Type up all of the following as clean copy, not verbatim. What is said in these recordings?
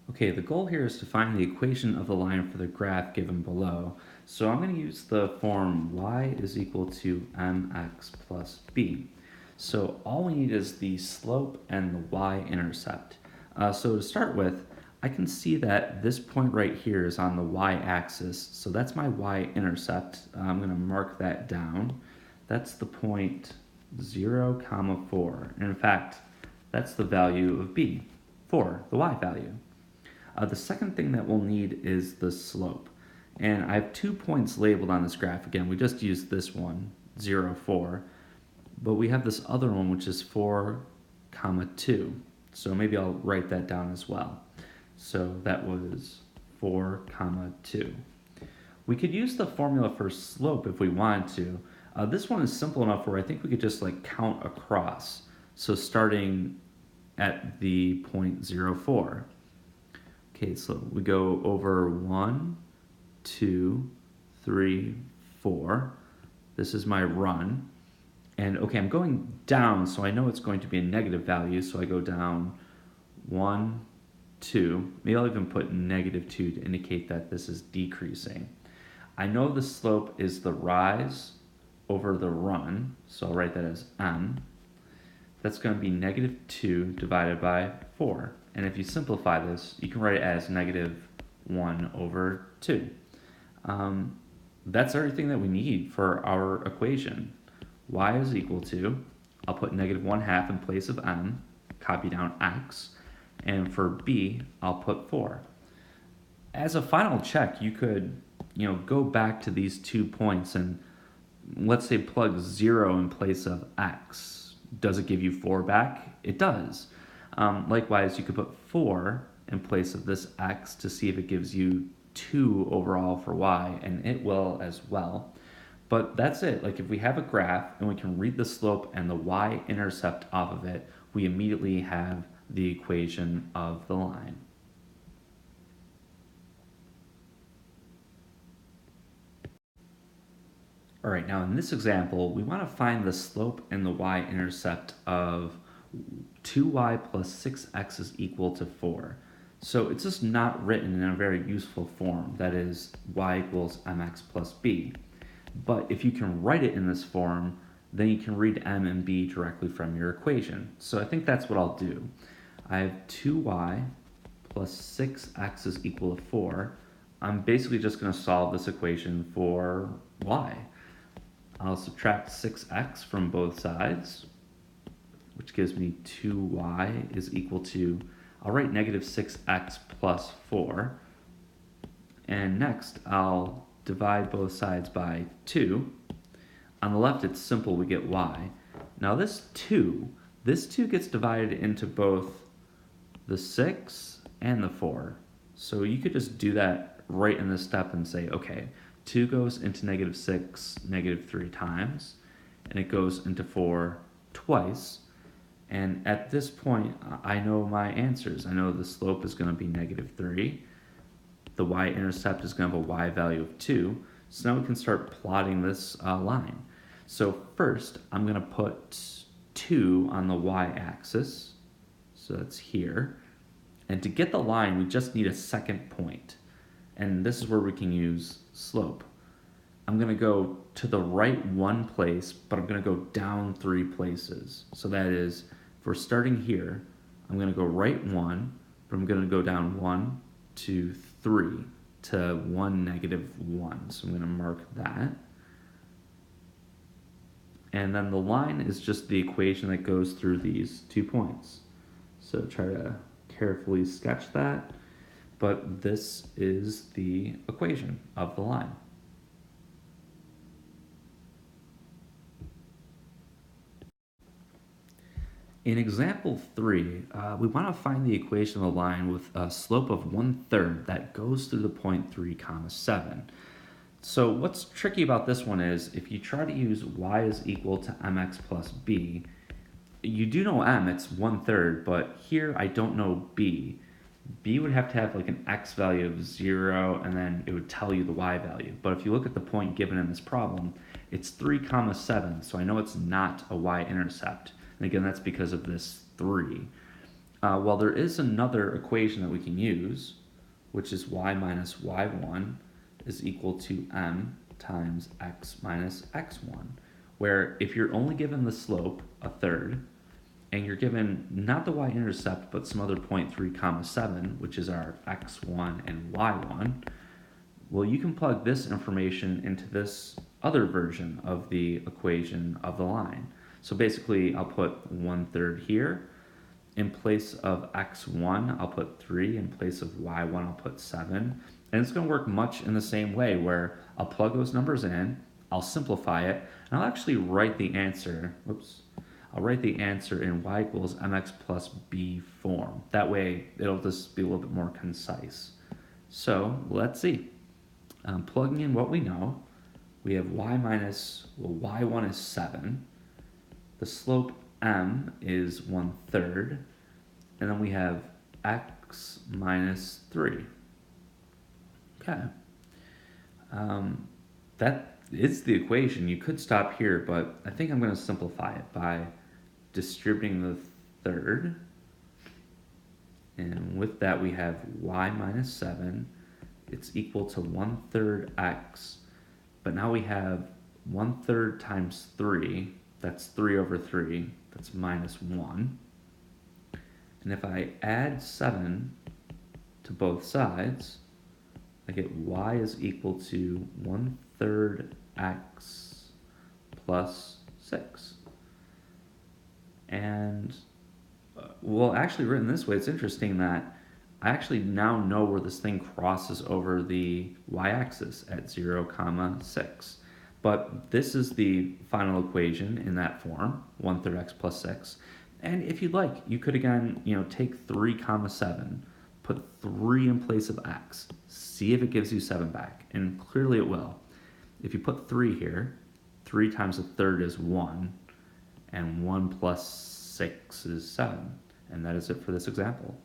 Okay, the goal here is to find the equation of the line for the graph given below. So I'm going to use the form y is equal to mx plus b. So all we need is the slope and the y-intercept. So to start with, I can see that this point right here is on the y-axis. So that's my y-intercept. I'm going to mark that down. That's the point 0, 4. And in fact, that's the value of b, 4, the y value. The second thing that we'll need is the slope. And I have 2 points labeled on this graph. Again, we just used this one, 0, 4. But we have this other one, which is 4, 2. So maybe I'll write that down as well. So that was 4, 2. We could use the formula for slope if we wanted to. This one is simple enough where I think we could just like count across. So starting at the point 0, 4. Okay, so we go over 1, 2, 3, 4. This is my run. And okay, I'm going down, so I know it's going to be a negative value, so I go down 1, 2. Maybe I'll even put -2 to indicate that this is decreasing. I know the slope is the rise over the run, so I'll write that as m. That's going to be -2 divided by 4. And if you simplify this, you can write it as -1 over 2. That's everything that we need for our equation. Y is equal to, I'll put -1/2 in place of m, copy down x, and for b, I'll put 4. As a final check, you could go back to these 2 points and let's say plug 0 in place of x. Does it give you 4 back? It does. Likewise, you could put 4 in place of this x to see if it gives you 2 overall for y, and it will as well. But that's it. Like if we have a graph and we can read the slope and the y-intercept off of it, we immediately have the equation of the line. All right, now in this example, we want to find the slope and the y-intercept of 2y plus 6x is equal to 4. So it's just not written in a very useful form, that is y equals mx plus b. But if you can write it in this form, then you can read m and b directly from your equation. So I think that's what I'll do. I have 2y plus 6x is equal to 4. I'm basically just going to solve this equation for y. I'll subtract 6x from both sides, which gives me 2y is equal to, I'll write -6x plus 4. And next, I'll divide both sides by 2. On the left, it's simple, we get y. Now this 2 gets divided into both the 6 and the 4. So you could just do that right in this step and say, okay, 2 goes into -6 -3 times, and it goes into 4 twice. And at this point, I know my answers. I know the slope is going to be -3. The y-intercept is going to have a y value of 2. So now we can start plotting this line. So first, I'm going to put 2 on the y-axis. So that's here. And to get the line, we just need a second point. And this is where we can use slope. I'm going to go to the right 1 place, but I'm going to go down 3 places. So that is, if we're starting here, I'm going to go right 1, but I'm going to go down 1, 2, 3 to 1, -1. So I'm going to mark that. And then the line is just the equation that goes through these 2 points. So try to carefully sketch that. But this is the equation of the line. In example 3, we want to find the equation of the line with a slope of 1/3 that goes through the point 3, 7. So what's tricky about this one is if you try to use y is equal to mx plus b, you do know m, it's 1/3, but here I don't know b. B would have to have like an x value of 0, and then it would tell you the y value. But if you look at the point given in this problem, it's 3, 7, so I know it's not a y-intercept. And again, that's because of this 3. Well, there is another equation that we can use, which is y minus y1 is equal to m times x minus x1, where if you're only given the slope, a third, and you're given not the y-intercept, but some other point 3 comma 7, which is our x1 and y1, well, you can plug this information into this other version of the equation of the line. So basically, I'll put 1/3 here. In place of x1, I'll put 3. In place of y1, I'll put 7. And it's going to work much in the same way, where I'll plug those numbers in, I'll simplify it, and I'll actually write the answer. I'll write the answer in y equals mx plus b form. That way, it'll just be a little bit more concise. So let's see. Plugging in what we know, we have y1 is 7. The slope m is 1/3. And then we have x minus 3. Okay. That is the equation. You could stop here, but I think I'm going to simplify it by distributing the third. And with that, we have y minus 7. It's equal to 1/3 x. But now we have 1/3 times 3. That's 3 over 3. That's minus 1. And if I add 7 to both sides, I get y is equal to 1/3 x plus 6. And, well, actually written this way, it's interesting that I actually now know where this thing crosses over the y-axis at 0, comma 6. But this is the final equation in that form, 1/3 x plus 6. And if you'd like, you could again, take 3 comma 7, put 3 in place of x, see if it gives you 7 back, and clearly it will. If you put 3 here, 3 times a third is 1, and 1 plus 6 is 7, and that is it for this example.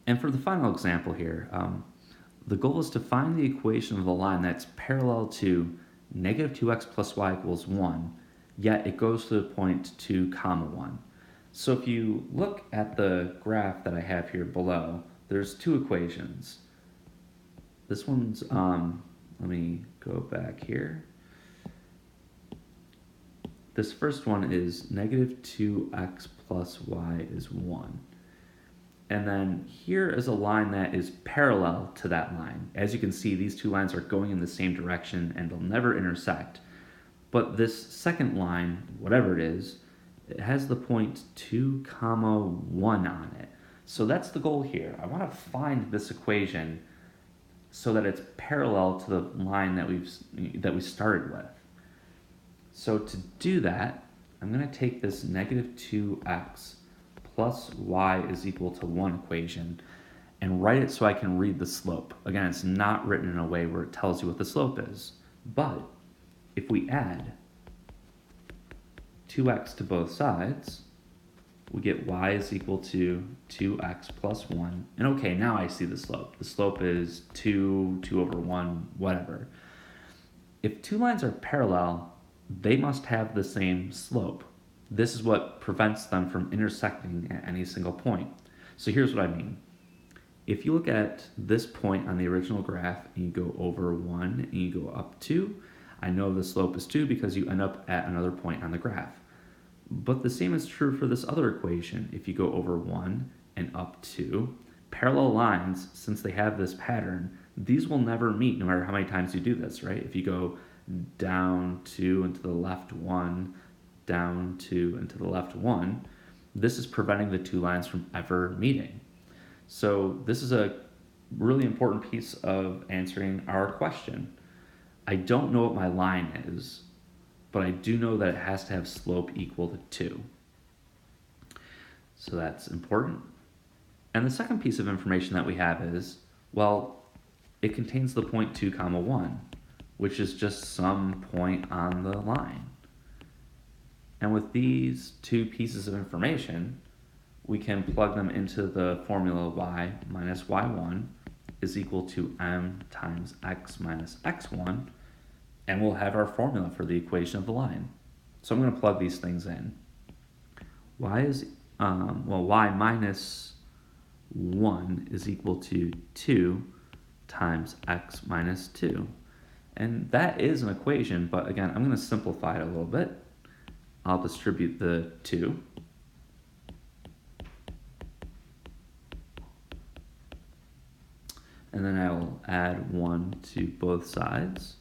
And for the final example here, the goal is to find the equation of the line that's parallel to negative 2x plus y equals 1, yet it goes to the point 2 comma 1. So if you look at the graph that I have here below, there's two equations. This one's, let me go back here. This first one is negative 2x plus y is 1. And then here is a line that is parallel to that line. As you can see, these two lines are going in the same direction and they'll never intersect. But this second line, whatever it is, it has the point 2 comma 1 on it. So that's the goal here. I want to find this equation so that it's parallel to the line that we started with. So to do that, I'm going to take this negative 2x plus y is equal to 1 equation and write it so I can read the slope. Again, it's not written in a way where it tells you what the slope is. But if we add 2x to both sides, we get y is equal to 2x plus 1. And okay, now I see the slope. The slope is 2 over 1, whatever. If two lines are parallel, they must have the same slope. This is what prevents them from intersecting at any single point. So here's what I mean. If you look at this point on the original graph and you go over 1 and you go up 2, I know the slope is 2 because you end up at another point on the graph. But the same is true for this other equation. If you go over 1 and up 2, parallel lines, since they have this pattern, these will never meet no matter how many times you do this, right? If you go down 2 and to the left 1, down 2 and to the left 1, this is preventing the two lines from ever meeting. So this is a really important piece of answering our question. I don't know what my line is, but I do know that it has to have slope equal to 2. So that's important. And the second piece of information that we have is, well, it contains the point 2 comma 1, which is just some point on the line. And with these two pieces of information, we can plug them into the formula y minus y1 is equal to m times x minus x1. and we'll have our formula for the equation of the line. So I'm going to plug these things in. Y minus 1 is equal to 2 times x minus 2. And that is an equation, but again, I'm going to simplify it a little bit. I'll distribute the 2. And then I will add 1 to both sides.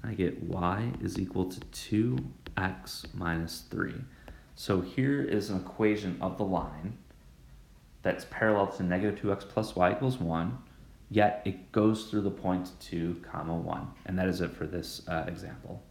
I get y is equal to 2x minus 3. So here is an equation of the line that's parallel to negative 2x plus y equals 1, yet it goes through the points 2, 1. And that is it for this example.